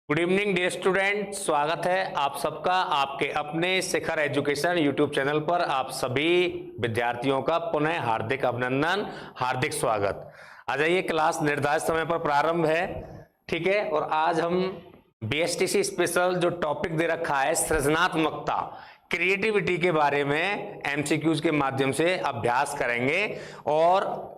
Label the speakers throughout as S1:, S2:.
S1: Good evening dear student, स्वागत है आप सबका आपके अपने शिखर एजुकेशन यूट्यूब चैनल पर। आप सभी विद्यार्थियों का पुनः हार्दिक अभिनंदन, हार्दिक स्वागत। आ जाइए, क्लास निर्धारित समय पर प्रारंभ है, ठीक है। और आज हम बीएसटीसी स्पेशल जो टॉपिक दे रखा है सृजनात्मकता, क्रिएटिविटी के बारे में एमसीक्यूज के माध्यम से अभ्यास करेंगे और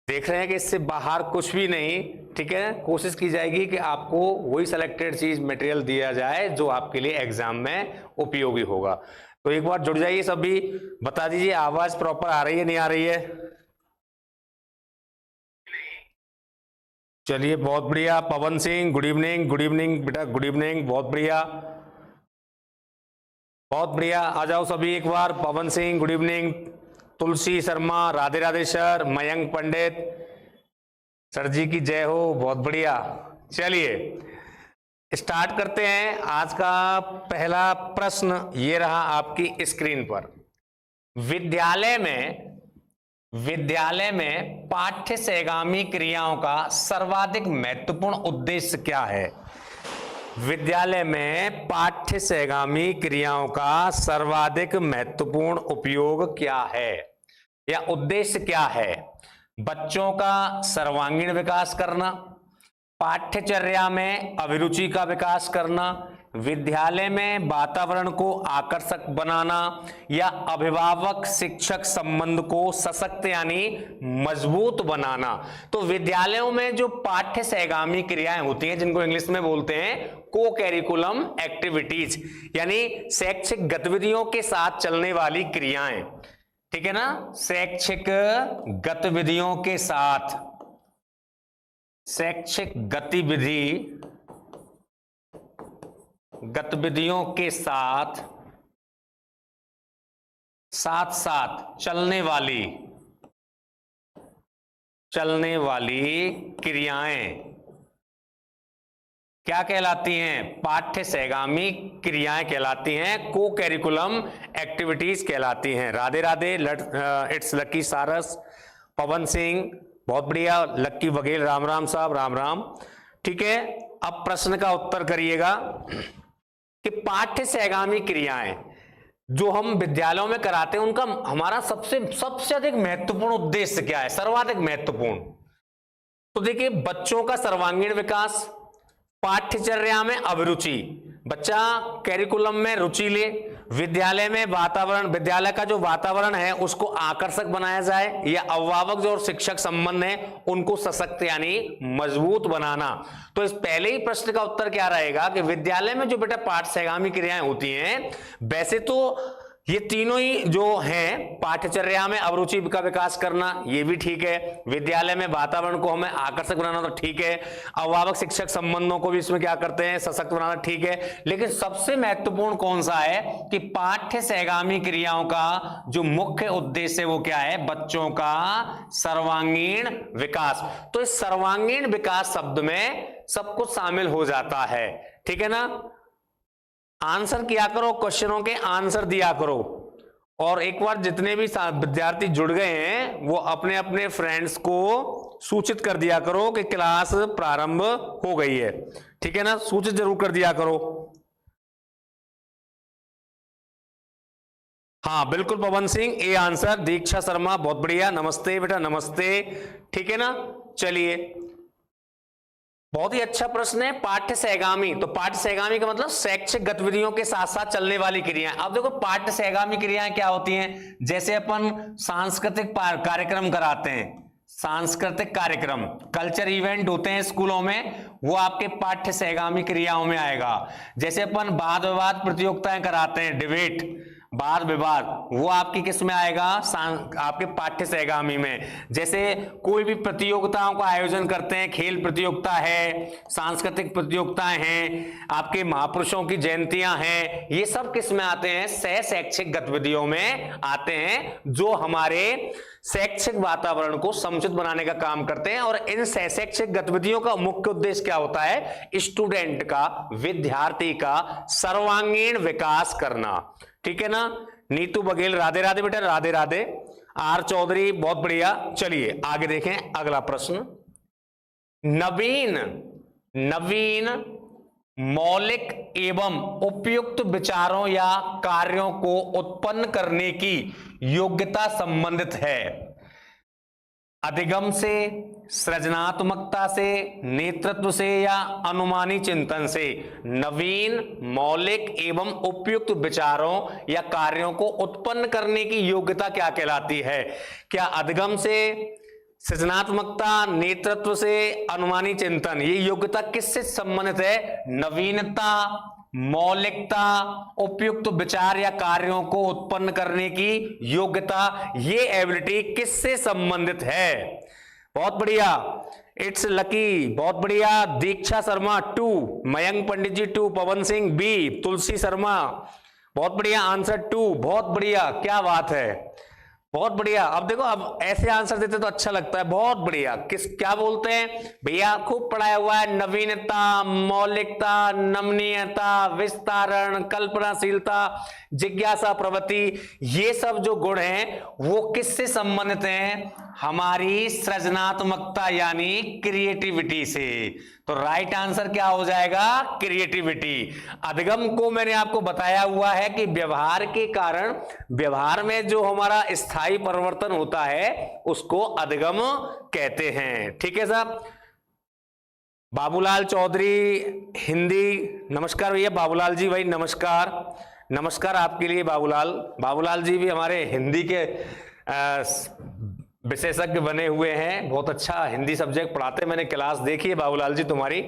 S1: देख रहे हैं कि इससे बाहर कुछ भी नहीं, ठीक है। कोशिश की जाएगी कि आपको वही सिलेक्टेड चीज मटेरियल दिया जाए जो आपके लिए एग्जाम में उपयोगी होगा। तो एक बार जुड़ जाइए सभी, बता दीजिए आवाज प्रॉपर आ रही है, नहीं आ रही है? चलिए, बहुत बढ़िया। Pawan Singh good evening, good evening बेटा, गुड इवनिंग, बहुत बढ़िया बहुत बढ़िया। आ जाओ सभी एक बार। Pawan Singh good evening, Tulsi Sharma Radhe Radhe sir, Mayank Pandit sir ji की जय हो, बहुत बढ़िया। चलिए स्टार्ट करते हैं। आज का पहला प्रश्न ये रहा आपकी स्क्रीन पर। विद्यालय में पाठ्य सहगामी क्रियाओं का सर्वाधिक महत्वपूर्ण उद्देश्य क्या है? विद्यालय में पाठ्य सहगामी क्रियाओं का सर्वाधिक महत्वपूर्ण उपयोग क्या है या उद्देश्य क्या है? बच्चों का सर्वांगीण विकास करना, पाठ्यचर्या में अभिरुचि का विकास करना, विद्यालय में वातावरण को आकर्षक बनाना या अभिभावक शिक्षक संबंध को सशक्त यानी मजबूत बनाना। तो विद्यालयों में जो पाठ्य सहगामी क्रियाएं होती हैं जिनको इंग्लिश में बोलते हैं को करिकुलम एक्टिविटीज, यानी शैक्षिक गतिविधियों के साथ चलने वाली क्रियाएं, ठीक है ना। शैक्षिक गतिविधियों के साथ, शैक्षिक गतिविधियों के साथ चलने वाली क्रियाएं क्या कहलाती हैं? पाठ्य सहगामी क्रियाएं कहलाती हैं, को करिकुलम एक्टिविटीज कहलाती हैं। राधे राधे, इट्स लकी सारस, पवन सिंह बहुत बढ़िया, लक्की बघेल राम राम साहब, राम राम, ठीक है। अब प्रश्न का उत्तर करिएगा कि पाठ्य सहगामी क्रियाएं जो हम विद्यालयों में कराते हैं उनका हमारा सबसे अधिक महत्वपूर्ण उद्देश्य क्या है, सर्वाधिक महत्वपूर्ण? तो देखिए, बच्चों का सर्वांगीण विकास, पाठ्यचर्या में अभिरुचि, बच्चा कैरिकुलम में रुचि ले, विद्यालय में वातावरण, विद्यालय का जो वातावरण है उसको आकर्षक बनाया जाए या अभिभावक जो और शिक्षक संबंध है उनको सशक्त यानी मजबूत बनाना। तो इस पहले ही प्रश्न का उत्तर क्या रहेगा कि विद्यालय में जो बेटा पाठ्य सहगामी क्रियाएं होती हैं, वैसे तो ये तीनों ही जो हैं, पाठ्यचर्या में अभिरुचि का विकास करना ये भी ठीक है, विद्यालय में वातावरण को हमें आकर्षक बनाना तो ठीक है, अभिभावक शिक्षक संबंधों को भी इसमें क्या करते हैं, सशक्त बनाना, ठीक है। लेकिन सबसे महत्वपूर्ण कौन सा है कि पाठ्य सहगामी क्रियाओं का जो मुख्य उद्देश्य है वो क्या है? बच्चों का सर्वांगीण विकास। तो इस सर्वांगीण विकास शब्द में सब कुछ शामिल हो जाता है, ठीक है ना। आंसर किया करो, क्वेश्चनों के आंसर दिया करो। और एक बार जितने भी विद्यार्थी जुड़ गए हैं वो अपने अपने फ्रेंड्स को सूचित कर दिया करो कि क्लास प्रारंभ हो गई है, ठीक है ना। सूचित जरूर कर दिया करो। हाँ बिल्कुल पवन सिंह, ए आंसर। दीक्षा शर्मा बहुत बढ़िया, नमस्ते बेटा, नमस्ते, ठीक है ना। चलिए, बहुत ही अच्छा प्रश्न है। पाठ्य सहगामी, तो पाठ्य सहगामी का मतलब शैक्षिक गतिविधियों के साथ साथ चलने वाली क्रियाएं। अब देखो पाठ्य सहगामी क्रियाएं क्या होती हैं, जैसे अपन सांस्कृतिक कार्यक्रम कराते हैं, सांस्कृतिक कार्यक्रम, कल्चर इवेंट होते हैं स्कूलों में, वो आपके पाठ्य सहगामी क्रियाओं में आएगा। जैसे अपन वाद विवाद प्रतियोगिताएं कराते हैं, डिबेट, वाद विवाद, वो आपकी किस में आएगा? आपके पाठ्य सहगामी में। जैसे कोई भी प्रतियोगिताओं का आयोजन करते हैं, खेल प्रतियोगिता है, सांस्कृतिक प्रतियोगिताएं हैं, आपके महापुरुषों की जयंतियां हैं, ये सब किस में आते हैं? सह शैक्षिक गतिविधियों में आते हैं, जो हमारे शैक्षिक वातावरण को समुचित बनाने का काम करते हैं। और इन शैक्षिक गतिविधियों का मुख्य उद्देश्य क्या होता है? स्टूडेंट का, विद्यार्थी का सर्वांगीण विकास करना, ठीक है ना। नीतू बघेल राधे राधे बेटा, राधे राधे। आर चौधरी बहुत बढ़िया। चलिए आगे देखें अगला प्रश्न। नवीन मौलिक एवं उपयुक्त विचारों या कार्यों को उत्पन्न करने की योग्यता संबंधित है। अधिगम से, सृजनात्मकता से, नेतृत्व से या अनुमानी चिंतन से नवीन, मौलिक एवं उपयुक्त विचारों या कार्यों को उत्पन्न करने की योग्यता क्या कहलाती है? क्या अधिगम से, सृजनात्मकता, नेतृत्व से, अनुमानी चिंतन, ये योग्यता किससे संबंधित है? नवीनता, मौलिकता, उपयुक्त विचार या कार्यों को उत्पन्न करने की योग्यता, ये एबिलिटी किससे संबंधित है? बहुत बढ़िया, इट्स लकी, बहुत बढ़िया। दीक्षा शर्मा 2, मयंक पंडित जी 2, पवन सिंह बी, तुलसी शर्मा, बहुत बढ़िया आंसर 2, बहुत बढ़िया, क्या बात है, बहुत बढ़िया। अब देखो, अब ऐसे आंसर देते तो अच्छा लगता है, बहुत बढ़िया। क्या बोलते हैं भैया, खूब पढ़ाया हुआ है, नवीनता, मौलिकता, नमनीयता, विस्तारण, कल्पनाशीलता, जिज्ञासा प्रवृत्ति, ये सब जो गुण हैं वो किससे संबंधित हैं? हमारी सृजनात्मकता यानी क्रिएटिविटी से। तो राइट आंसर क्या हो जाएगा? क्रिएटिविटी। अधिगम को मैंने आपको बताया हुआ है कि व्यवहार के कारण, व्यवहार में जो हमारा स्थायी परिवर्तन होता है उसको अधिगम कहते हैं। ठीक है साहब। बाबूलाल चौधरी हिंदी, नमस्कार भैया बाबूलाल जी, भाई नमस्कार, नमस्कार आपके लिए बाबूलाल। बाबूलाल जी भी हमारे हिंदी के विशेषज्ञ बने हुए हैं, बहुत अच्छा हिंदी सब्जेक्ट पढ़ाते, मैंने क्लास देखी है बाबूलाल जी तुम्हारी,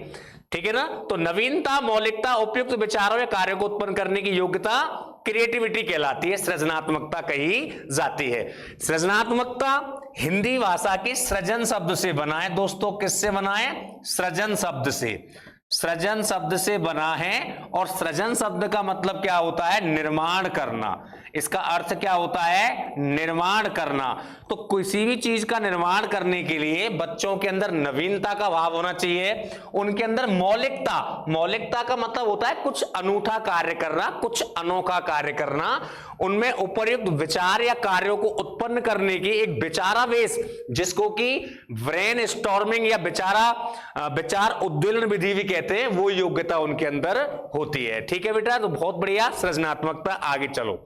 S1: ठीक है ना। तो नवीनता, मौलिकता, उपयुक्त विचारों या कार्यों को उत्पन्न करने की योग्यता क्रिएटिविटी कहलाती है, सृजनात्मकता कही जाती है। सृजनात्मकता हिंदी भाषा की सृजन शब्द से बना है दोस्तों। किससे बना है? सृजन शब्द से, सृजन शब्द से बना है। और सृजन शब्द का मतलब क्या होता है? निर्माण करना। इसका अर्थ क्या होता है? निर्माण करना। तो किसी भी चीज का निर्माण करने के लिए बच्चों के अंदर नवीनता का भाव होना चाहिए, उनके अंदर मौलिकता, मौलिकता का मतलब होता है कुछ अनूठा कार्य करना, कुछ अनोखा कार्य करना, उनमें उपयुक्त विचार या कार्यों को उत्पन्न करने की एक विचारावेश, जिसको कि ब्रेन स्टॉर्मिंग या विचार उद्वेलन विधि भी कहते हैं, वो योग्यता उनके अंदर होती है। ठीक है बेटा, तो बहुत बढ़िया, सृजनात्मकता। आगे चलो।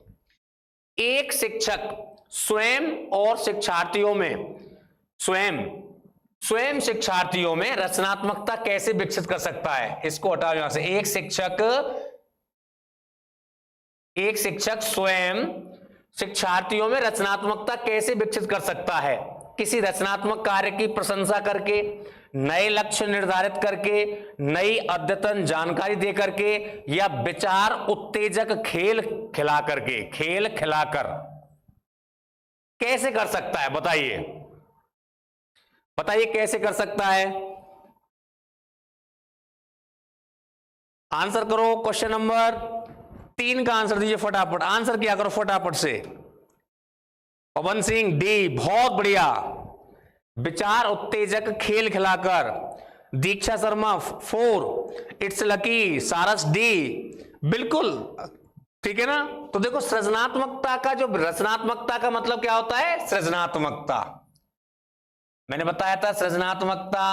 S1: एक शिक्षक स्वयं और शिक्षार्थियों में, स्वयं शिक्षार्थियों में रचनात्मकता कैसे विकसित कर सकता है? इसको हटाओ यहां से। एक शिक्षक स्वयं शिक्षार्थियों में रचनात्मकता कैसे विकसित कर सकता है? किसी रचनात्मक कार्य की प्रशंसा करके, नए लक्ष्य निर्धारित करके, नई अद्यतन जानकारी दे करके, या विचार उत्तेजक खेल खिलाकर कैसे कर सकता है? बताइए कैसे कर सकता है? आंसर करो। क्वेश्चन नंबर 3 का आंसर दीजिए फटाफट, आंसर किया करो फटाफट से। पवन सिंह डी, बहुत बढ़िया। विचार उत्तेजक खेल खिलाकर। दीक्षा शर्मा 4, इट्स लकी। सारस डी, बिल्कुल ठीक है ना। तो देखो, सृजनात्मकता का जो, रचनात्मकता का मतलब क्या होता है? सृजनात्मकता, मैंने बताया था, सृजनात्मकता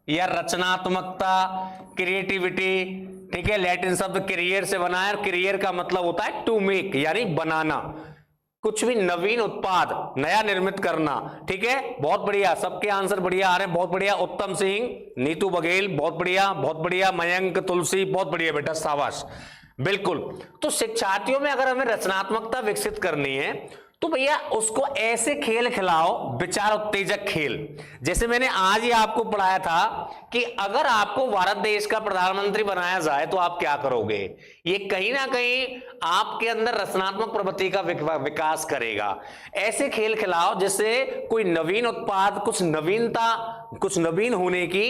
S1: या रचनात्मकता, क्रिएटिविटी, ठीक है। लैटिन शब्द क्रिएर से बना है, क्रिएर का मतलब होता है टू मेक, यानी बनाना, कुछ भी नवीन उत्पाद, नया निर्मित करना। ठीक है, बहुत बढ़िया, सबके आंसर बढ़िया आ रहे हैं, बहुत बढ़िया। उत्तम सिंह, नीतू बघेल, बहुत बढ़िया, बहुत बढ़िया। मयंक, तुलसी, बहुत बढ़िया बेटा, शाबाश, बिल्कुल। तो शिक्षार्थियों में अगर हमें रचनात्मकता विकसित करनी है तो भैया उसको ऐसे खेल खिलाओ, विचार उत्तेजक खेल। जैसे मैंने आज ही आपको पढ़ाया था कि अगर आपको भारत देश का प्रधानमंत्री बनाया जाए तो आप क्या करोगे? ये कहीं ना कहीं आपके अंदर रचनात्मक प्रवृत्ति का विकास करेगा। ऐसे खेल खिलाओ जिससे कोई नवीन उत्पाद, कुछ नवीनता, कुछ नवीन होने की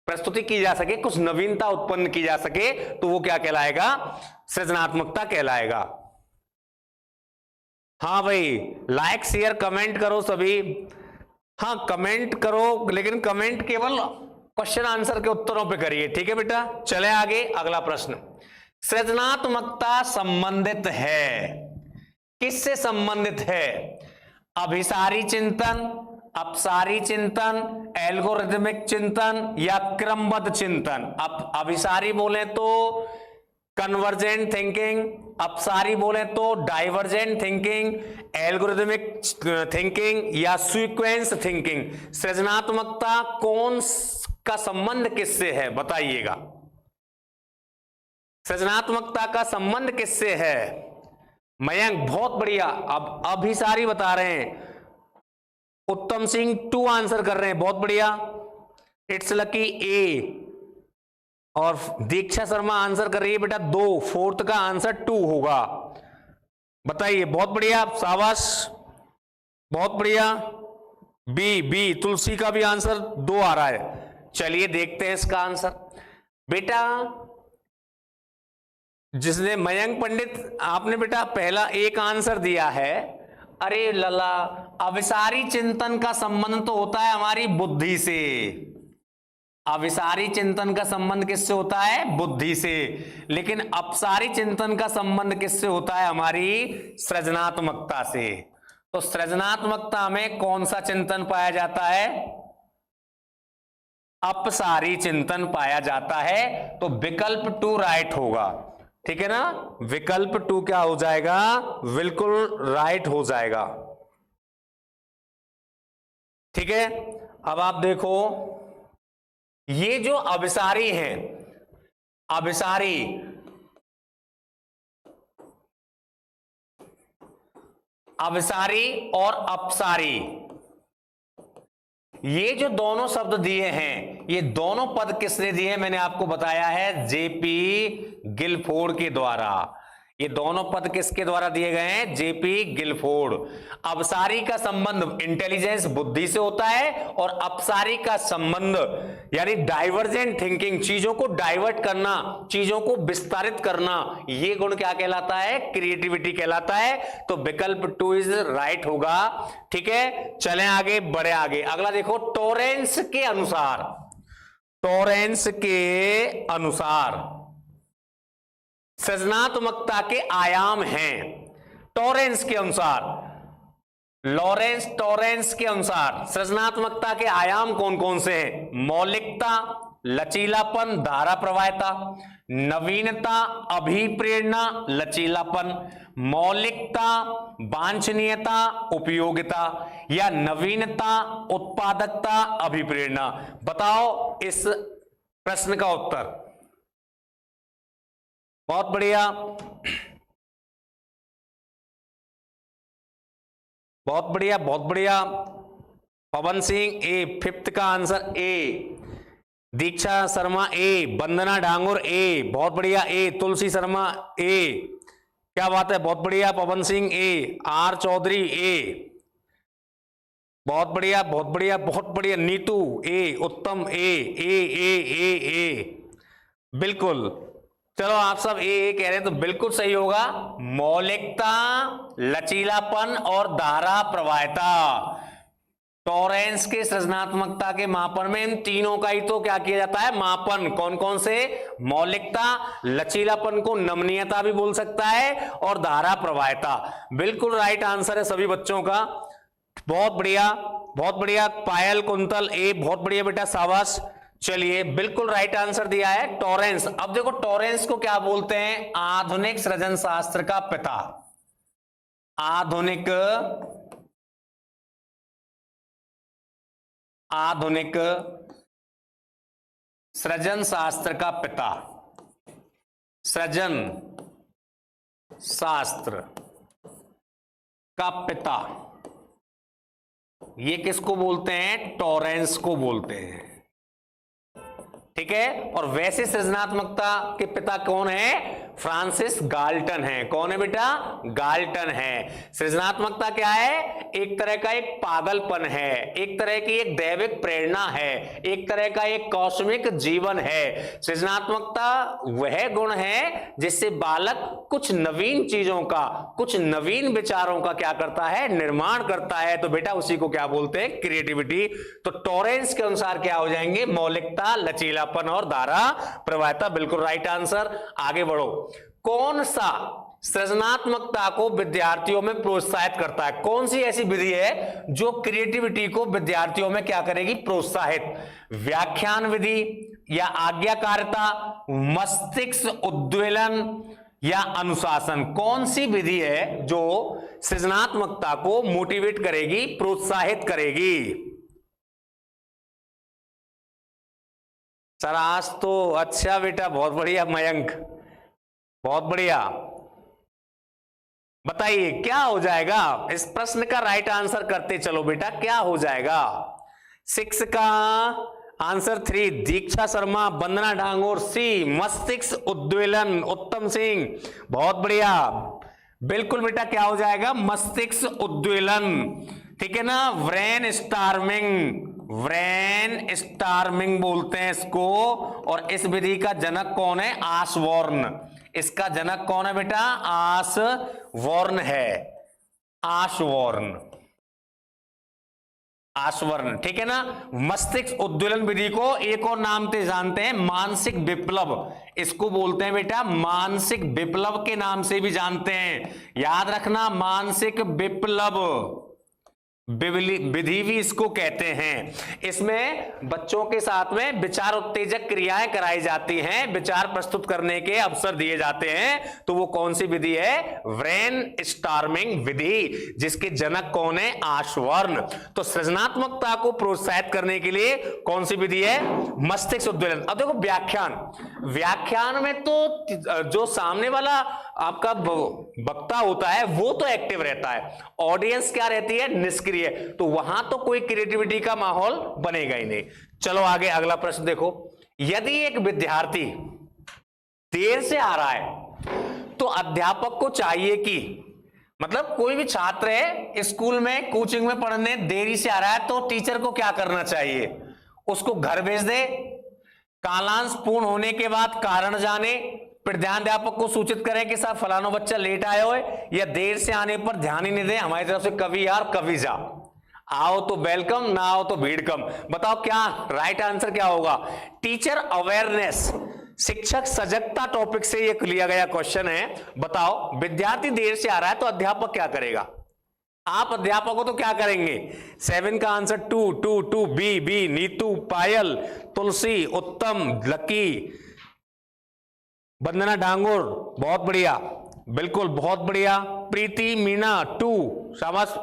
S1: प्रस्तुति की जा सके, कुछ नवीनता उत्पन्न की जा सके, तो वो क्या कहलाएगा? सृजनात्मकता कहलाएगा। हाँ भाई, लाइक शेयर कमेंट करो सभी। हाँ कमेंट करो, लेकिन कमेंट केवल क्वेश्चन आंसर के उत्तरों पे करिए, ठीक है बेटा। चले आगे, अगला प्रश्न। सृजनात्मकता संबंधित है, किससे संबंधित है? अभिसारी चिंतन, अपसारी चिंतन, एल्गोरिथमिक चिंतन या क्रमबद्ध चिंतन। अब अभिसारी बोले तो कन्वर्जेंट थिंकिंग, अपसारी बोले तो डाइवर्जेंट थिंकिंग, एल्गोरिथमिक थिंकिंग या सीक्वेंस थिंकिंग। सृजनात्मकता कौन का संबंध किससे है बताइएगा। सृजनात्मकता का संबंध किससे है? मयंक बहुत बढ़िया। अब अभिसारी बता रहे हैं, उत्तम सिंह 2 आंसर कर रहे हैं, बहुत बढ़िया। इट्स लकी ए, और दीक्षा शर्मा आंसर कर रही है बेटा 2, 4th का आंसर 2 होगा। बताइए, बहुत बढ़िया, शाबाश, बहुत बढ़िया। बी तुलसी का भी आंसर 2 आ रहा है। चलिए देखते हैं इसका आंसर। बेटा जिसने मयंक पंडित, आपने बेटा पहला एक आंसर दिया है। अरे लला, अभिसारी चिंतन का संबंध तो होता है हमारी बुद्धि से। अभिसारी चिंतन का संबंध किससे होता है? बुद्धि से। लेकिन अपसारी चिंतन का संबंध किससे होता है? हमारी सृजनात्मकता से। तो सृजनात्मकता में कौन सा चिंतन पाया जाता है? अपसारी चिंतन पाया जाता है। तो विकल्प 2 राइट होगा, ठीक है ना। विकल्प 2 क्या हो जाएगा? बिल्कुल राइट हो जाएगा, ठीक है। अब आप देखो, ये जो अभिसारी हैं, अभिसारी और अपसारी, ये जो दोनों शब्द दिए हैं, ये दोनों पद किसने दिए? मैंने आपको बताया है जेपी गिलफोर्ड के द्वारा। ये दोनों पद किसके द्वारा दिए गए हैं? J P Guilford. अभिसारी का संबंध इंटेलिजेंस बुद्धि से होता है, और अपसारी का संबंध यानी डाइवर्जेंट थिंकिंग, चीजों को डाइवर्ट करना, चीजों को विस्तारित करना, ये गुण क्या कहलाता है? क्रिएटिविटी कहलाता है। तो विकल्प 2 इज राइट होगा, ठीक है। चलें आगे, बढ़े आगे। अगला देखो, टॉरेंस के अनुसार, टॉरेंस के अनुसार सृजनात्मकता के आयाम हैं। टॉरेंस के अनुसार, लॉरेंस टॉरेंस के अनुसार सृजनात्मकता के आयाम कौन कौन से हैं? मौलिकता, लचीलापन, धारा प्रवाहता, नवीनता, अभिप्रेरणा, लचीलापन, मौलिकता, वांछनीयता, उपयोगिता, या नवीनता, उत्पादकता, अभिप्रेरणा। बताओ इस प्रश्न का उत्तर। बहुत बढ़िया, बहुत बढ़िया, बहुत बढ़िया। पवन सिंह ए, 5th का आंसर ए। दीक्षा शर्मा ए, वंदना डांगुर ए, बहुत बढ़िया ए। तुलसी शर्मा ए, क्या बात है, बहुत बढ़िया। पवन सिंह ए, आर चौधरी ए, बहुत बढ़िया, बहुत बढ़िया, बहुत बढ़िया। नीतू ए, उत्तम ए, ए, बिल्कुल। चलो आप सब ए कह रहे हैं तो बिल्कुल सही होगा। मौलिकता, लचीलापन और धारा प्रवाहता। टॉरेंस के सृजनात्मकता के मापन में इन तीनों का ही तो क्या किया जाता है? मापन। कौन कौन से? मौलिकता, लचीलापन को नमनीयता भी बोल सकता है, और धारा प्रवाहता। बिल्कुल राइट आंसर है सभी बच्चों का। बहुत बढ़िया, बहुत बढ़िया। पायल कुंतल ए, बहुत बढ़िया बेटा, शाबाश। चलिए, बिल्कुल राइट आंसर दिया है टॉरेंस। अब देखो, टॉरेंस को क्या बोलते हैं? आधुनिक सृजन शास्त्र का पिता। आधुनिक सृजन शास्त्र का पिता। सृजन शास्त्र का पिता, ये किसको बोलते हैं? टॉरेंस को बोलते हैं, ठीक है। और वैसे सृजनात्मकता के पिता कौन है? फ्रांसिस गाल्टन है। कौन है बेटा? गाल्टन है। सृजनात्मकता क्या है? एक तरह का एक पागलपन है, एक तरह की एक दैविक प्रेरणा है, एक तरह का एक कॉस्मिक जीवन है। सृजनात्मकता वह गुण है जिससे बालक कुछ नवीन चीजों का, कुछ नवीन विचारों का क्या करता है? निर्माण करता है। तो बेटा उसी को क्या बोलते हैं? क्रिएटिविटी। तो टॉरेंस के अनुसार क्या हो जाएंगे? मौलिकता, लचीलापन और धारा प्रवाहता। बिल्कुल राइट आंसर। आगे बढ़ो। कौन सा सृजनात्मकता को विद्यार्थियों में प्रोत्साहित करता है? कौन सी ऐसी विधि है जो क्रिएटिविटी को विद्यार्थियों में क्या करेगी? प्रोत्साहित। व्याख्यान विधि या आज्ञाकारिता, मस्तिष्क उद्वेलन या अनुशासन? कौन सी विधि है जो सृजनात्मकता को मोटिवेट करेगी, प्रोत्साहित करेगी? सर आज तो अच्छा बेटा, बहुत बढ़िया मयंक, बहुत बढ़िया। बताइए क्या हो जाएगा? इस प्रश्न का राइट आंसर करते चलो बेटा, क्या हो जाएगा? 6 का आंसर 3 दीक्षा शर्मा, वंदना डांगोर। सी मस्तिष्क उद्वेलन, उत्तम सिंह, बहुत बढ़िया। बिल्कुल बेटा क्या हो जाएगा? मस्तिष्क उद्वेलन, ठीक है ना। ब्रेन स्टार्मिंग, ब्रेन स्टार्मिंग बोलते हैं इसको। और इस विधि का जनक कौन है? आशबॉर्न। इसका जनक कौन है बेटा? आशबॉर्न है, आशबॉर्न, आशबॉर्न, ठीक है ना। मस्तिष्क उद्वेलन विधि को एक और नाम से जानते हैं, मानसिक विप्लव। इसको बोलते हैं बेटा मानसिक विप्लव के नाम से भी जानते हैं, याद रखना, मानसिक विप्लव विधि भी इसको कहते हैं। इसमें बच्चों के साथ में विचार उत्तेजक क्रियाएं कराई जाती हैं, विचार प्रस्तुत करने के अवसर दिए जाते हैं। तो वो कौन सी विधि है? ब्रेन स्टार्मिंग विधि, जिसके जनक कौन है? आशबॉर्न। तो सृजनात्मकता को प्रोत्साहित करने के लिए कौन सी विधि है? मस्तिष्क उद्वेलन। अब देखो व्याख्यान, व्याख्यान में तो जो सामने वाला आपका वक्ता होता है वो तो एक्टिव रहता है, ऑडियंस क्या रहती है? निष्क्रिय। तो वहां तो कोई क्रिएटिविटी का माहौल बनेगा ही नहीं। चलो आगे अगला प्रश्न देखो। यदि एक विद्यार्थी देर से आ रहा है तो अध्यापक को चाहिए कि, मतलब कोई भी छात्र है स्कूल में कोचिंग में पढ़ने देरी से आ रहा है तो टीचर को क्या करना चाहिए? उसको घर भेज दे, कालांश पूर्ण होने के बाद कारण जाने, प्रधानाध्यापक को सूचित करें कि साहब फलाना बच्चा लेट आया हो, या देर से आने पर ध्यान ही नहीं दे, हमारी तरफ से कभी यार कभी जा, आओ तो वेलकम, ना आओ तो भीड़ कम। बताओ क्या राइट आंसर क्या होगा? टीचर अवेयरनेस, शिक्षक सजगता टॉपिक से ये लिया गया क्वेश्चन है। बताओ विद्यार्थी देर से आ रहा है तो अध्यापक क्या करेगा? आप अध्यापक हो तो क्या करेंगे? 7 का आंसर 2 2 2 बी बी, नीतू, पायल, तुलसी, उत्तम, लकी, वंदना डांगोर, बहुत बढ़िया, बिल्कुल बहुत बढ़िया। प्रीति, मीना 2, शाबाश।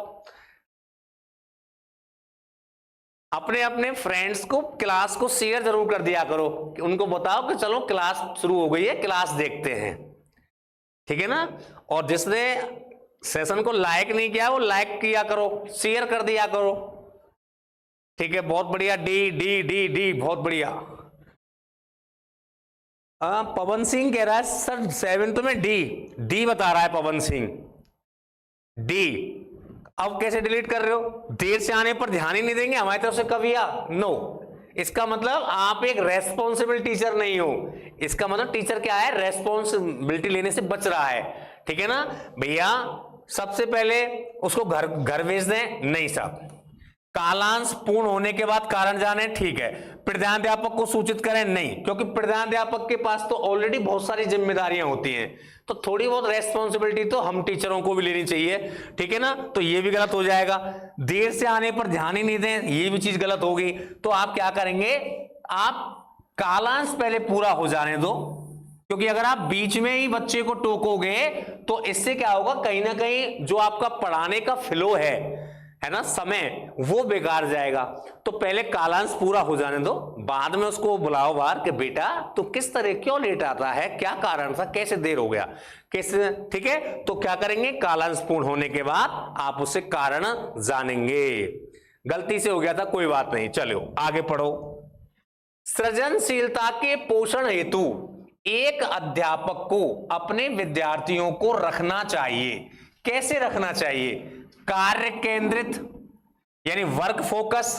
S1: अपने अपने फ्रेंड्स को क्लास को शेयर जरूर कर दिया करो, उनको बताओ कि चलो क्लास शुरू हो गई है, क्लास देखते हैं, ठीक है ना। और जिसने सेशन को लाइक नहीं किया वो लाइक किया करो, शेयर कर दिया करो, ठीक है, बहुत बढ़िया। डी डी डी डी, बहुत बढ़िया। पवन सिंह कह रहा है सर 7th में डी, डी बता रहा है पवन सिंह, डी। अब कैसे डिलीट कर रहे हो? देर से आने पर ध्यान ही नहीं देंगे, हमारी तरफ से कभी आ नो। इसका मतलब आप एक रेस्पॉन्सिबल टीचर नहीं हो। इसका मतलब टीचर क्या है? रेस्पॉन्सिबिलिटी लेने से बच रहा है, ठीक है ना भैया। सबसे पहले उसको घर भेज दें, नहीं साहब। कालांश पूर्ण होने के बाद कारण जाने, ठीक है। प्रधानाध्यापक को सूचित करें, नहीं, क्योंकि प्रधानाध्यापक के पास तो ऑलरेडी बहुत सारी जिम्मेदारियां होती हैं, तो थोड़ी बहुत रेस्पॉन्सिबिलिटी तो हम टीचरों को भी लेनी चाहिए, ठीक है ना। तो ये भी गलत हो जाएगा। देर से आने पर ध्यान ही नहीं दें, ये भी चीज गलत होगी। तो आप क्या करेंगे? आप कालांश पहले पूरा हो जाने दो, क्योंकि अगर आप बीच में ही बच्चे को टोकोगे तो इससे क्या होगा? कहीं ना कहीं जो आपका पढ़ाने का फ्लो है ना, समय, वो बेकार जाएगा। तो पहले कालांश पूरा हो जाने दो, बाद में उसको बुलाओ बाहर कि बेटा तू किस तरह क्यों लेट आता है, क्या कारण था, कैसे देर हो गया, कैसे, ठीक है। तो क्या करेंगे? कालांश पूर्ण होने के बाद आप उससे कारण जानेंगे। गलती से हो गया था, कोई बात नहीं, चलो आगे पढ़ो। सृजनशीलता के पोषण हेतु एक अध्यापक को अपने विद्यार्थियों को रखना चाहिए। कैसे रखना चाहिए? कार्य केंद्रित यानी वर्क फोकस,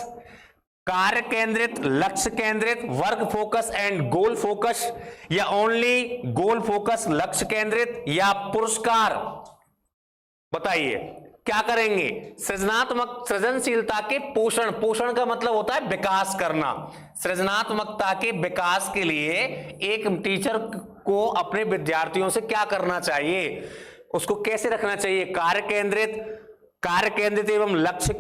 S1: कार्य केंद्रित, लक्ष्य केंद्रित, work focus and goal focus, या ओनली गोल फोकस लक्ष्य केंद्रित, या पुरस्कार? बताइए क्या करेंगे? सृजनात्मक सृजनशीलता के पोषण, पोषण का मतलब होता है विकास करना। सृजनात्मकता के विकास के लिए एक टीचर को अपने विद्यार्थियों से क्या करना चाहिए, उसको कैसे रखना चाहिए, कार्य केंद्रित एवं लक्ष्य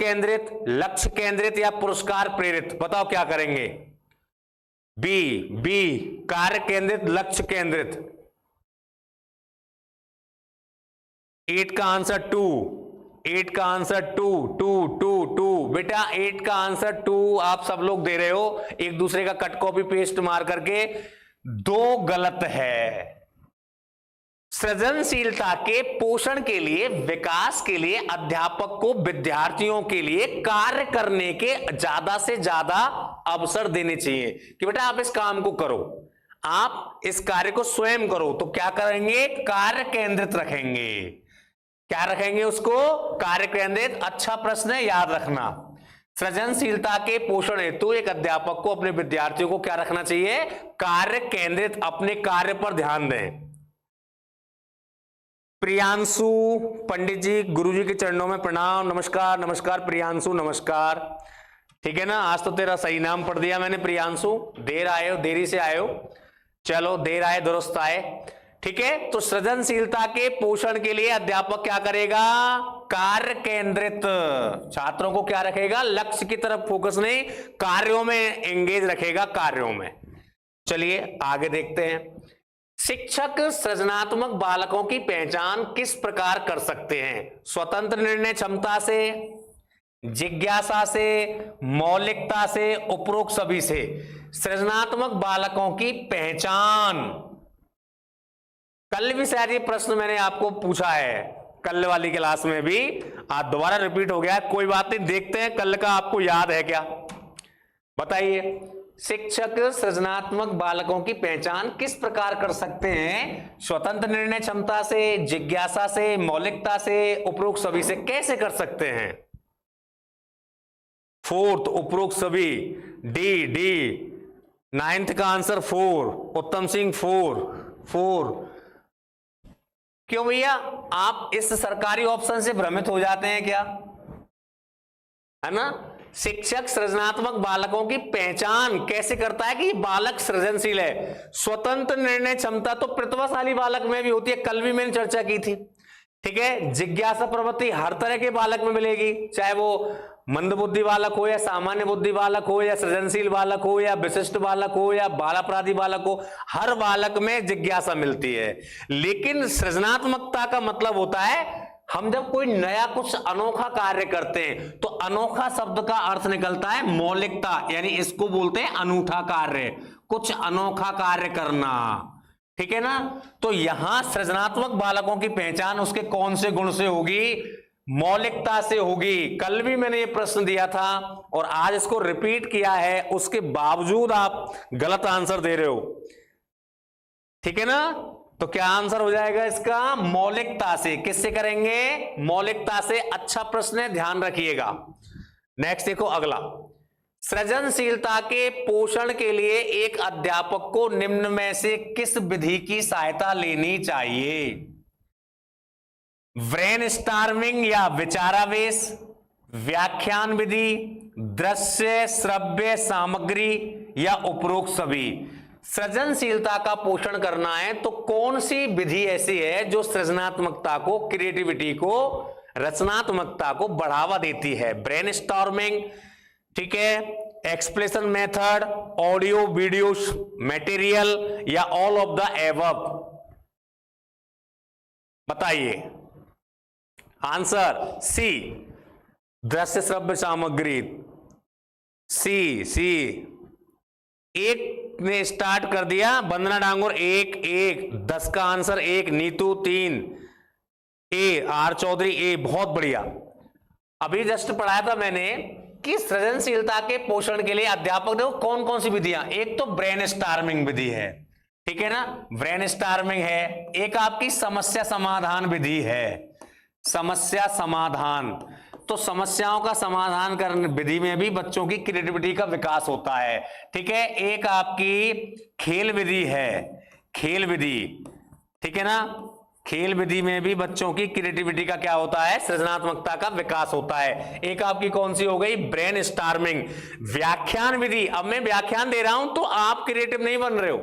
S1: केंद्रित या पुरस्कार प्रेरित। बताओ क्या करेंगे? बी कार्य केंद्रित, लक्ष्य केंद्रित। 8 का आंसर 2, 8 का आंसर 2 बेटा 8 का आंसर 2 आप सब लोग दे रहे हो, एक दूसरे का कट कॉपी पेस्ट मार करके। 2 गलत है। सृजनशीलता के पोषण के लिए, विकास के लिए अध्यापक को विद्यार्थियों के लिए कार्य करने के ज्यादा से ज्यादा अवसर देने चाहिए कि बेटा आप इस काम को करो, आप इस कार्य को स्वयं करो। तो क्या करेंगे? कार्य केंद्रित रखेंगे। क्या रखेंगे उसको? कार्य केंद्रित। अच्छा प्रश्न है, याद रखना। सृजनशीलता के पोषण हेतु एक अध्यापक को अपने विद्यार्थियों को क्या रखना चाहिए? कार्य केंद्रित, अपने कार्य पर ध्यान दें। प्रियांशु पंडित जी, गुरुजी के चरणों में प्रणाम। नमस्कार नमस्कार प्रियांशु, नमस्कार। ठीक है ना, आज तो तेरा सही नाम पढ़ दिया मैंने प्रियांशु। देर आए हो, देरी से आए हो, चलो देर आए दुरुस्त आए। ठीक है, तो सृजनशीलता के पोषण के लिए अध्यापक क्या करेगा? कार्य केंद्रित। छात्रों को क्या रखेगा? लक्ष्य की तरफ फोकस नहीं, कार्यों में एंगेज रखेगा, कार्यों में। चलिए आगे देखते हैं। शिक्षक सृजनात्मक बालकों की पहचान किस प्रकार कर सकते हैं? स्वतंत्र निर्णय क्षमता से, जिज्ञासा से, मौलिकता से, उपरोक्त सभी से। सृजनात्मक बालकों की पहचान, कल भी शायद ये प्रश्न मैंने आपको पूछा है, कल वाली क्लास में भी, आज दोबारा रिपीट हो गया है। कोई बात नहीं, देखते हैं कल का आपको याद है क्या, बताइए। शिक्षक सृजनात्मक बालकों की पहचान किस प्रकार कर सकते हैं? स्वतंत्र निर्णय क्षमता से, जिज्ञासा से, मौलिकता से, उपरोक्त सभी से। कैसे कर सकते हैं? 4th उपरोक्त सभी, डी 9th का आंसर 4, उत्तम सिंह 4। क्यों भैया, आप इस सरकारी ऑप्शन से भ्रमित हो जाते हैं क्या? है ना, शिक्षक सृजनात्मक बालकों की पहचान कैसे करता है कि बालक सृजनशील है। स्वतंत्र निर्णय क्षमता तो प्रतिभाशाली बालक में भी होती है, कल भी मैंने चर्चा की थी। ठीक है, जिज्ञासा प्रवृत्ति हर तरह के बालक में मिलेगी, चाहे वो मंदबुद्धि बालक हो या सामान्य बुद्धि बालक हो या सृजनशील बालक हो या विशिष्ट बालक हो या बालापराधी बालक हो, हर बालक में जिज्ञासा मिलती है। लेकिन सृजनात्मकता का मतलब होता है हम जब कोई नया कुछ अनोखा कार्य करते हैं तो अनोखा शब्द का अर्थ निकलता है मौलिकता, यानी इसको बोलते हैं अनूठा कार्य, कुछ अनोखा कार्य करना। ठीक है ना, तो यहां सृजनात्मक बालकों की पहचान उसके कौन से गुण से होगी? मौलिकता से होगी। कल भी मैंने ये प्रश्न दिया था और आज इसको रिपीट किया है, उसके बावजूद आप गलत आंसर दे रहे हो। ठीक है ना, तो क्या आंसर हो जाएगा इसका? मौलिकता से। किससे करेंगे? मौलिकता से। अच्छा प्रश्न है, ध्यान रखिएगा। नेक्स्ट देखो अगला, सृजनशीलता के पोषण के लिए एक अध्यापक को निम्न में से किस विधि की सहायता लेनी चाहिए? ब्रेनस्टॉर्मिंग या विचारावेश, व्याख्यान विधि, दृश्य श्रव्य सामग्री या उपरोक्त सभी। सृजनशीलता का पोषण करना है तो कौन सी विधि ऐसी है जो सृजनात्मकता को, क्रिएटिविटी को, रचनात्मकता को बढ़ावा देती है? ब्रेनस्टॉर्मिंग, ठीक है, expression method, audio video material या ऑल ऑफ द एबव। बताइए आंसर। सी, दृश्य श्रव्य सामग्री। सी। एक ने स्टार्ट कर दिया, वंदना डांगोर 1, 10 का answer 1, Neetu 3, A R Chaudhary A, बहुत बढ़िया। अभी जस्ट पढ़ाया था मैंने कि सृजनशीलता के पोषण के लिए अध्यापक देखो कौन कौन सी विधियां, एक तो ब्रेनस्टॉर्मिंग विधि है, ठीक है ना, ब्रेनस्टॉर्मिंग है। एक आपकी समस्या समाधान विधि है, समस्या समाधान, तो समस्याओं का समाधान करने विधि में भी बच्चों की क्रिएटिविटी का विकास होता है। ठीक है, एक आपकी खेल विधि है, खेल विधि, ठीक है ना, खेल विधि में भी बच्चों की क्रिएटिविटी का क्या होता है? सृजनात्मकता का विकास होता है। एक आपकी कौन सी हो गई? ब्रेनस्टॉर्मिंग। व्याख्यान विधि, अब मैं व्याख्यान दे रहा हूं तो आप क्रिएटिव नहीं बन रहे हो,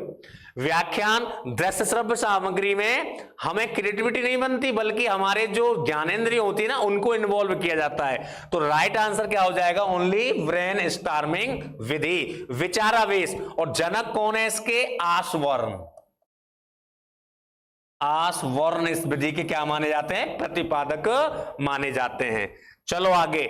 S1: व्याख्यान दृश्य श्रव्य सामग्री में हमें क्रिएटिविटी नहीं बनती, बल्कि हमारे जो ज्ञानेंद्रिय होती है ना उनको इन्वॉल्व किया जाता है। तो राइट आंसर क्या हो जाएगा? ओनली ब्रेन स्टॉर्मिंग विधि, विचारावेश। और जनक कौन है इसके? आसवर्ण। आसवर्ण इस विधि के क्या माने जाते हैं? प्रतिपादक माने जाते हैं। चलो आगे,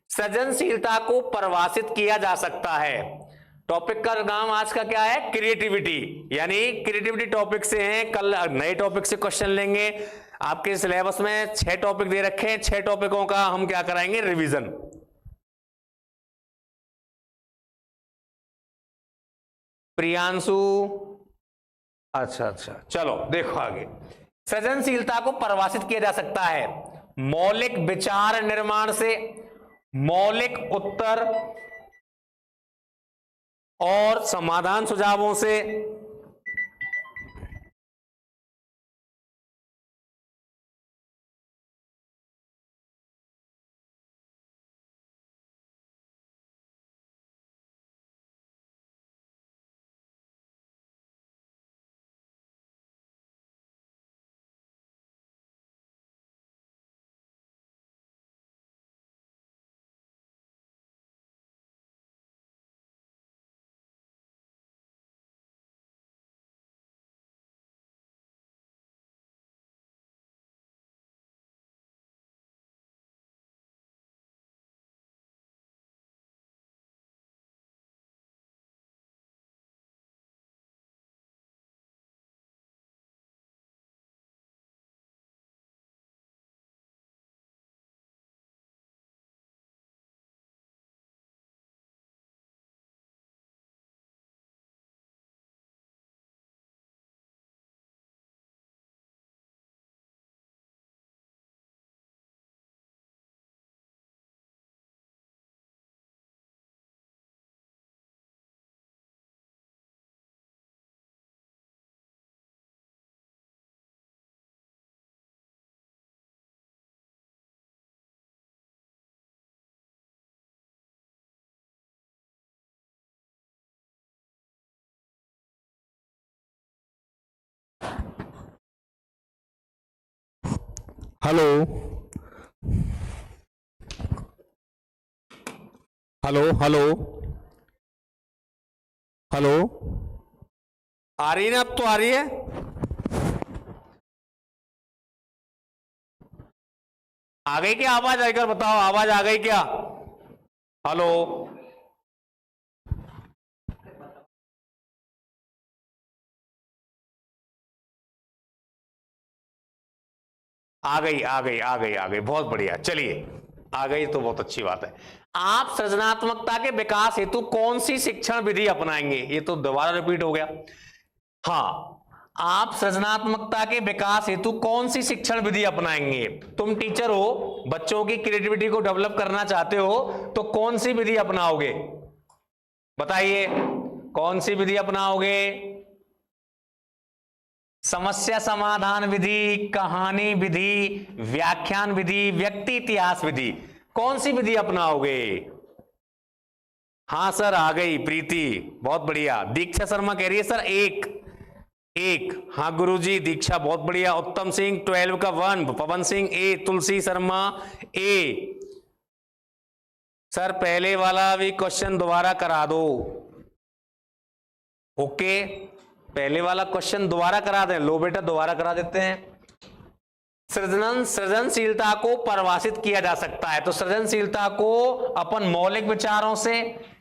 S1: सृजनशीलता को परिभाषित किया जा सकता है। टॉपिक का नाम आज का क्या है? क्रिएटिविटी, यानी क्रिएटिविटी टॉपिक से है। कल नए टॉपिक से क्वेश्चन लेंगे। आपके सिलेबस में 6 टॉपिक दे रखे हैं, 6 टॉपिकों का हम क्या कराएंगे? रिवीजन। प्रियांशु, अच्छा, चलो देखो आगे। सृजनशीलता को परिभाषित किया जा सकता है मौलिक विचार निर्माण से, मौलिक उत्तर और समाधान सुझावों से, हेलो हेलो हेलो हेलो, आ रही है ना? अब तो आ रही है। आ गई क्या आवाज? आकर बताओ, आवाज आ गई क्या? हेलो, आ गई आ गई आ गई आ गई, बहुत बढ़िया। चलिए, आ गई तो बहुत अच्छी बात है। आप सृजनात्मकता के विकास हेतु कौन सी शिक्षण विधि अपनाएंगे? ये तो दोबारा रिपीट हो गया। हाँ, आप सृजनात्मकता के विकास हेतु कौन सी शिक्षण विधि अपनाएंगे? तुम टीचर हो, बच्चों की क्रिएटिविटी को डेवलप करना चाहते हो, तो कौन सी विधि अपनाओगे? बताइए, कौन सी विधि अपनाओगे? समस्या समाधान विधि, कहानी विधि, व्याख्यान विधि, व्यक्ति इतिहास विधि, कौन सी विधि अपनाओगे? हाँ सर, आ गई प्रीति, बहुत बढ़िया। दीक्षा शर्मा कह रही है सर एक। हाँ गुरुजी, दीक्षा बहुत बढ़िया। उत्तम सिंह 12 का 1, पवन सिंह ए, तुलसी शर्मा ए। सर पहले वाला भी क्वेश्चन दोबारा करा दो। ओके, पहले वाला क्वेश्चन दोबारा करा दें। लो बेटा, दोबारा करा देते हैं। सृजनशीलता को परिभाषित किया जा सकता है, तो सृजनशीलता को अपन मौलिक विचारों से,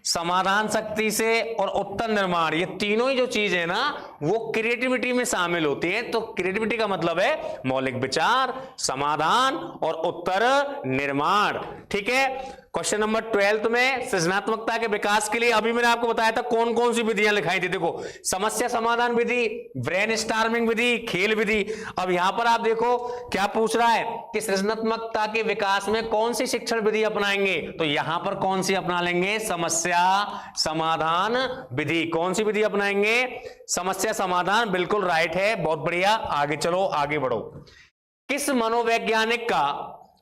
S1: समाधान शक्ति से और उत्तर निर्माण, ये तीनों ही जो चीज है ना वो क्रिएटिविटी में शामिल होती है। तो क्रिएटिविटी का मतलब है मौलिक विचार, समाधान और उत्तर निर्माण। ठीक है। क्वेश्चन नंबर 12 में सृजनात्मकता के विकास के लिए अभी मैंने आपको बताया था कौन कौन सी विधियां लिखाई थी। देखो, समस्या समाधान विधि, ब्रेनस्टॉर्मिंग विधि, खेल विधि। अब यहां पर आप देखो क्या पूछ रहा है कि सृजनात्मकता के विकास में कौन सी शिक्षण विधि अपनाएंगे, तो यहां पर कौन सी अपना लेंगे? समस्या समाधान विधि। कौन सी विधि अपनाएंगे? समस्या समाधान, बिल्कुल राइट है, बहुत बढ़िया। आगे चलो, आगे बढ़ो। किस मनोवैज्ञानिक का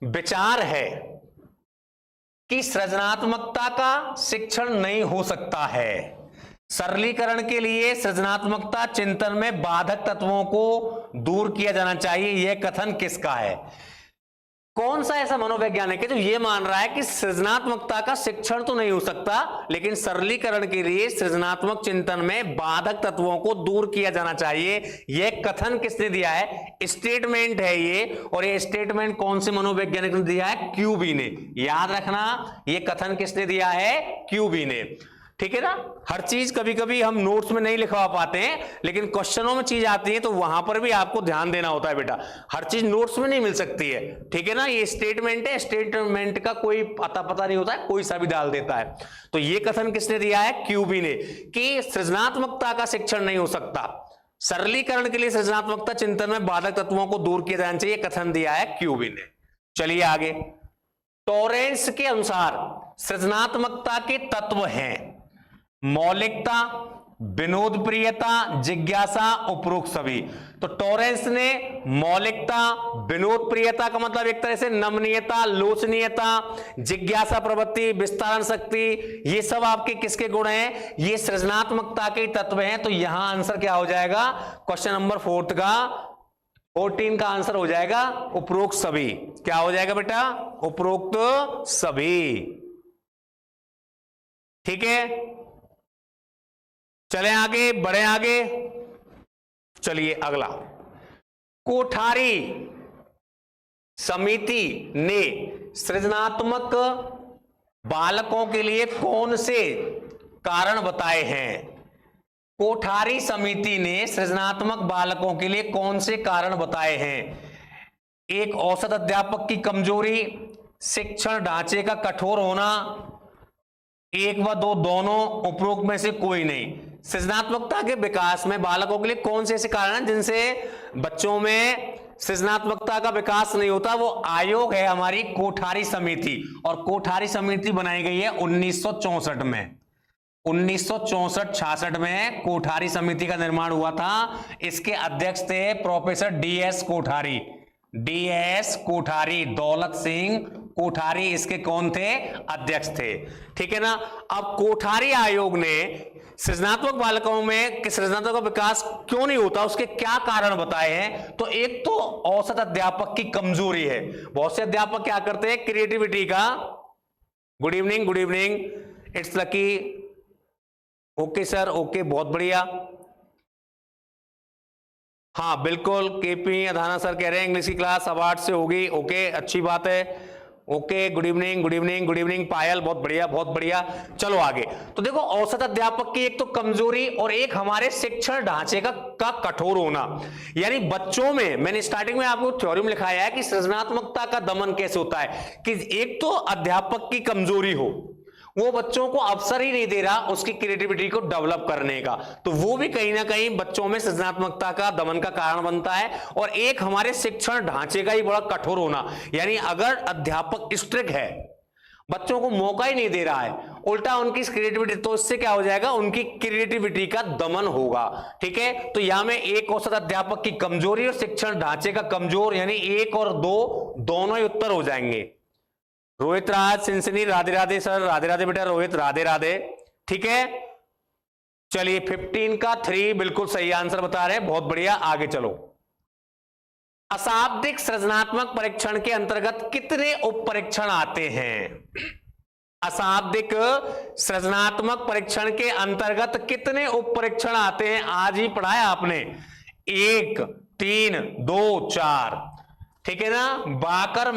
S1: विचार है कि सृजनात्मकता का शिक्षण नहीं हो सकता है? सरलीकरण के लिए सृजनात्मकता चिंतन में बाधक तत्वों को दूर किया जाना चाहिए, यह कथन किसका है? कौन सा ऐसा मनोवैज्ञानिक है जो यह मान रहा है कि सृजनात्मकता का शिक्षण तो नहीं हो सकता, लेकिन सरलीकरण के लिए सृजनात्मक चिंतन में बाधक तत्वों को दूर किया जाना चाहिए? यह कथन किसने दिया है? स्टेटमेंट है ये, और ये स्टेटमेंट कौन से मनोवैज्ञानिक ने दिया है? क्यूबी ने। याद रखना, यह कथन किसने दिया है? क्यूबी ने। ठीक है ना? हर चीज कभी कभी हम नोट्स में नहीं लिखवा पाते हैं, लेकिन क्वेश्चनों में चीज आती है तो वहां पर भी आपको ध्यान देना होता है बेटा। हर चीज नोट्स में नहीं मिल सकती है। ठीक है ना? ये स्टेटमेंट है, स्टेटमेंट का कोई पता नहीं होता है, कोई सा भी डाल देता है। तो ये कथन किसने दिया है? क्यूबी ने, कि सृजनात्मकता का शिक्षण नहीं हो सकता, सरलीकरण के लिए सृजनात्मकता चिंतन में बाधक तत्वों को दूर किया जाना चाहिए, कथन दिया है क्यूबी ने। चलिए आगे। टॉरेंस के अनुसार सृजनात्मकता के तत्व हैं मौलिकता, विनोद प्रियता, जिज्ञासा, उपरोक्त सभी। तो टॉरेंस ने मौलिकता, विनोद प्रियता का मतलब एक तरह से नमनीयता, लोचनीयता, जिज्ञासा प्रवृत्ति, विस्तारण शक्ति, ये सब आपके किसके गुण हैं? ये सृजनात्मकता के तत्व हैं। तो यहां आंसर क्या हो जाएगा? क्वेश्चन नंबर 4 का 14 का आंसर हो जाएगा उपरोक्त सभी। क्या हो जाएगा बेटा? उपरोक्त सभी। ठीक है, चलें आगे, बढ़े आगे। चलिए अगला। कोठारी समिति ने सृजनात्मक बालकों के लिए कौन से कारण बताए हैं? कोठारी समिति ने सृजनात्मक बालकों के लिए कौन से कारण बताए हैं? एक, औसत अध्यापक की कमजोरी, शिक्षण ढांचे का कठोर होना, एक व दो, दोनों, उपरोक्त में से कोई नहीं। सृजनात्मकता के विकास में बालकों के लिए कौन से ऐसे कारण हैं जिनसे बच्चों में सृजनात्मकता का विकास नहीं होता? वो आयोग है हमारी कोठारी समिति, और कोठारी समिति बनाई गई है 1964 में। 1964-66 में कोठारी समिति का निर्माण हुआ था। इसके अध्यक्ष थे professor DS Kothari. DS Kothari, Daulat Singh Kothari इसके कौन थे? अध्यक्ष थे। ठीक है ना? अब कोठारी आयोग ने सृजनात्मक बालकों में सृजनात्मक का विकास क्यों नहीं होता, उसके क्या कारण बताए हैं? तो एक तो औसत अध्यापक की कमजोरी है। बहुत से अध्यापक क्या करते हैं? क्रिएटिविटी का, good evening, good evening, it's lucky, okay sir, okay, बहुत बढ़िया। हाँ बिल्कुल, केपी अधाना सर कह रहे हैं इंग्लिश की क्लास अब 8 से होगी। ओके, अच्छी बात है। Okay, good evening, good evening, good evening Payal, बहुत बढ़िया, बहुत बढ़िया। चलो आगे। तो देखो, औसत अध्यापक की एक तो कमजोरी और एक हमारे शिक्षण ढांचे का कठोर होना। यानी बच्चों में, मैंने स्टार्टिंग में आपको थ्योरी में लिखाया है कि सृजनात्मकता का दमन कैसे होता है, कि एक तो अध्यापक की कमजोरी हो, वो बच्चों को अवसर ही नहीं दे रहा उसकी क्रिएटिविटी को डेवलप करने का, तो वो भी कहीं ना कहीं बच्चों में सृजनात्मकता का दमन का कारण बनता है। और एक हमारे शिक्षण ढांचे का ही बड़ा कठोर होना, यानी अगर अध्यापक स्ट्रिक्ट है, बच्चों को मौका ही नहीं दे रहा है, उल्टा उनकी क्रिएटिविटी, तो इससे क्या हो जाएगा? उनकी क्रिएटिविटी का दमन होगा। ठीक है? तो यहां में एक औसत अध्यापक की कमजोरी और शिक्षण ढांचे का कमजोर, यानी 1 और 2 दोनों ही उत्तर हो जाएंगे। रोहित राज सिंसनी, राधे राधे सर, राधे राधे बेटा रोहित, राधे राधे। ठीक है, चलिए 15 का 3 बिल्कुल सही आंसर बता रहे हैं, बहुत बढ़िया। आगे चलो। अशाब्दिक सृजनात्मक परीक्षण के अंतर्गत कितने उप परीक्षण आते हैं? अशाब्दिक सृजनात्मक परीक्षण के अंतर्गत कितने उप परीक्षण आते हैं? आज ही पढ़ाया आपने, 1, 3, 2, 4। ठीक है ना? बाकर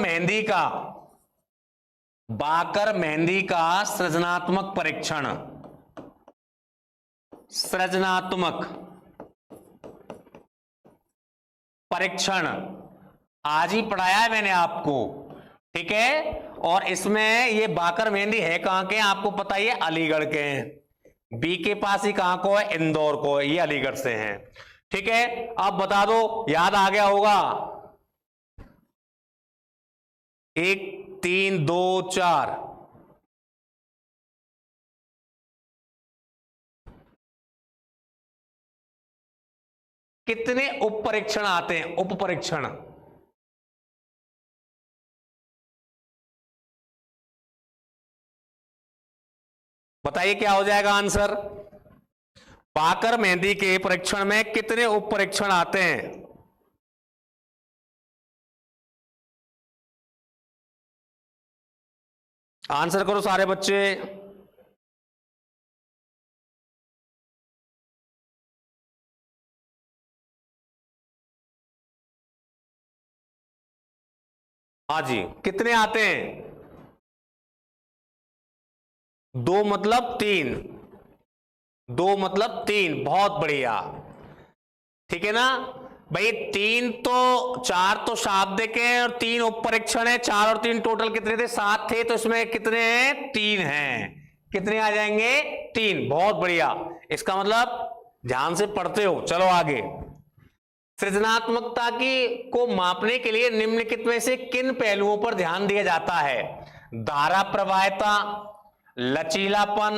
S1: मेहंदी का सृजनात्मक परीक्षण, सृजनात्मक परीक्षण आज ही पढ़ाया है मैंने आपको। ठीक है? और इसमें ये बाकर मेहंदी है कहां के? आपको पता ही है, अलीगढ़ के हैं। बी के पास ही कहां को है? इंदौर को है। ये अलीगढ़ से हैं। ठीक है, अब बता दो, याद आ गया होगा। 1, 3, 2, 4। कितने उप परीक्षण आते हैं? उप परीक्षण बताइए, क्या हो जाएगा आंसर? बाकर मेहंदी के परीक्षण में कितने उप परीक्षण आते हैं? आंसर करो सारे बच्चे। हाँ जी, कितने आते हैं? 2 मतलब 3, 2 मतलब 3, बहुत बढ़िया। ठीक है ना भाई, 3 तो 4 तो शाब्दिक है और 3 उप परीक्षण है, 4 और 3 टोटल कितने थे? 7 थे, तो इसमें कितने हैं? 3 हैं। कितने आ जाएंगे? 3। बहुत बढ़िया, इसका मतलब ध्यान से पढ़ते हो। चलो आगे। सृजनात्मकता की को मापने के लिए निम्नलिखित में से किन पहलुओं पर ध्यान दिया जाता है? धारा प्रवाहिता, लचीलापन,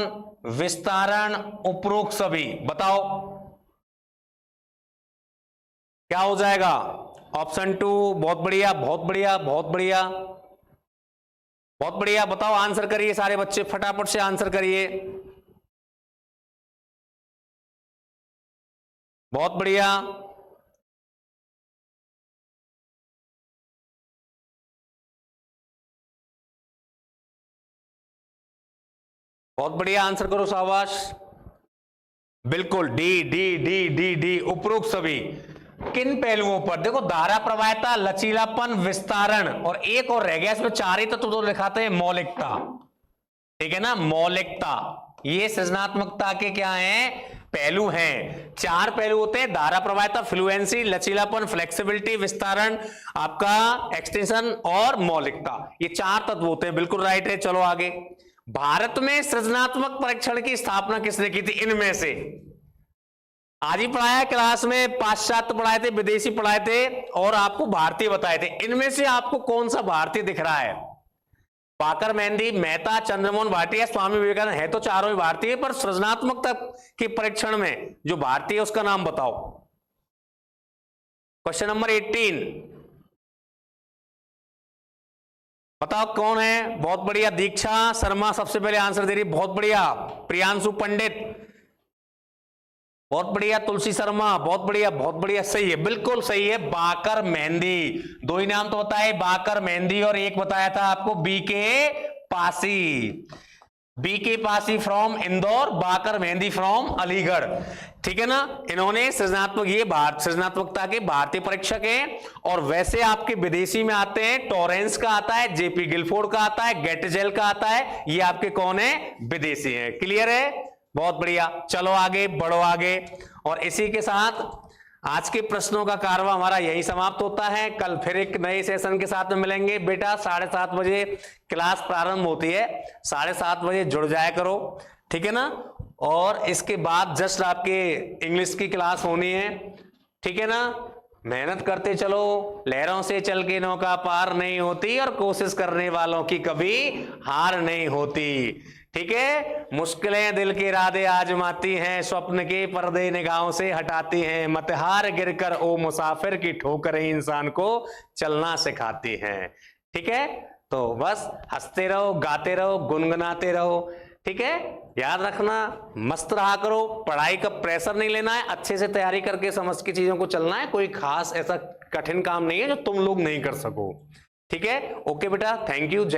S1: विस्तारण, उपरोक्त सभी। बताओ क्या हो जाएगा? ऑप्शन 2। बहुत बढ़िया, बहुत बढ़िया, बहुत बढ़िया, बहुत बढ़िया। बताओ, आंसर करिए सारे बच्चे, फटाफट से आंसर करिए। बहुत बढ़िया, बहुत बढ़िया, आंसर करो, शाबाश। बिल्कुल, D D D D D, उपरोक्त सभी। किन पहलुओं पर? देखो, धारा प्रवाहिता, लचीलापन, विस्तारण, और एक और रह गया इसमें, 4 ही तत्व तो लिखाते हैं, मौलिकता। ठीक है ना, मौलिकता। ये सृजनात्मकता के क्या हैं? पहलू हैं। 4 पहलू होते हैं, धारा प्रवाहिता, फ्लुएंसी, लचीलापन, फ्लेक्सिबिलिटी, विस्तारण, आपका एक्सटेंशन और मौलिकता। ये 4 तत्व होते हैं। बिल्कुल राइट है। चलो आगे। भारत में सृजनात्मक परीक्षण की स्थापना किसने की थी? इनमें से आज ही पढ़ाया क्लास में, पाश्चात्य पढ़ाए थे, विदेशी पढ़ाए थे और आपको भारतीय बताए थे। इनमें से आपको कौन सा भारतीय दिख रहा है? बाकर मेहंदी, मेहता, चंद्रमोहन भाटिया, स्वामी विवेकानंद। है तो चारों ही भारतीय, पर सृजनात्मकता के परीक्षण में जो भारतीय है उसका नाम बताओ। क्वेश्चन नंबर 18 बताओ कौन है? बहुत बढ़िया, दीक्षा शर्मा सबसे पहले आंसर दे रही, बहुत बढ़िया। प्रियांशु पंडित, बहुत बढ़िया। तुलसी शर्मा, बहुत बढ़िया, बहुत बढ़िया, सही है, बिल्कुल सही है। बाकर मेहंदी, 2 ही नाम तो बताए, बाकर मेहंदी, और एक बताया था आपको B K Pasi. B K Pasi from Indore, Baqar Mehndi from Aligarh. ठीक है ना, इन्होंने सृजनात्मक, ये सृजनात्मकता के भारतीय परीक्षक हैं। और वैसे आपके विदेशी में आते हैं, टॉरेंस का आता है, जेपी गिलफोर्ड का आता है, गेटजेल का आता है। ये आपके कौन है? विदेशी हैं। क्लियर है? बहुत बढ़िया। चलो आगे बढ़ो, आगे। और इसी के साथ आज के प्रश्नों का कारवा हमारा यही समाप्त होता है। कल फिर एक नए सेशन के साथ में मिलेंगे। बेटा 7:30 बजे क्लास प्रारंभ होती है, 7:30 बजे जुड़ जाया करो। ठीक है ना, और इसके बाद जस्ट आपके इंग्लिश की क्लास होनी है। ठीक है ना, मेहनत करते चलो, लहरों से चल के नौका पार नहीं होती, और कोशिश करने वालों की कभी हार नहीं होती। ठीक है, मुश्किलें दिल के इरादे आजमाती हैं, स्वप्न के पर्दे निगाहों से हटाती हैं, मत हार गिरकर ओ मुसाफिर की ठोकरें इंसान को चलना सिखाती हैं। ठीक है, तो बस हंसते रहो, गाते रहो, गुनगुनाते रहो। ठीक है, याद रखना, मस्त रहा करो, पढ़ाई का प्रेशर नहीं लेना है, अच्छे से तैयारी करके समझ के चीजों को चलना है। कोई खास ऐसा कठिन काम नहीं है जो तुम लोग नहीं कर सको। ठीक है, ओके बेटा, थैंक यू।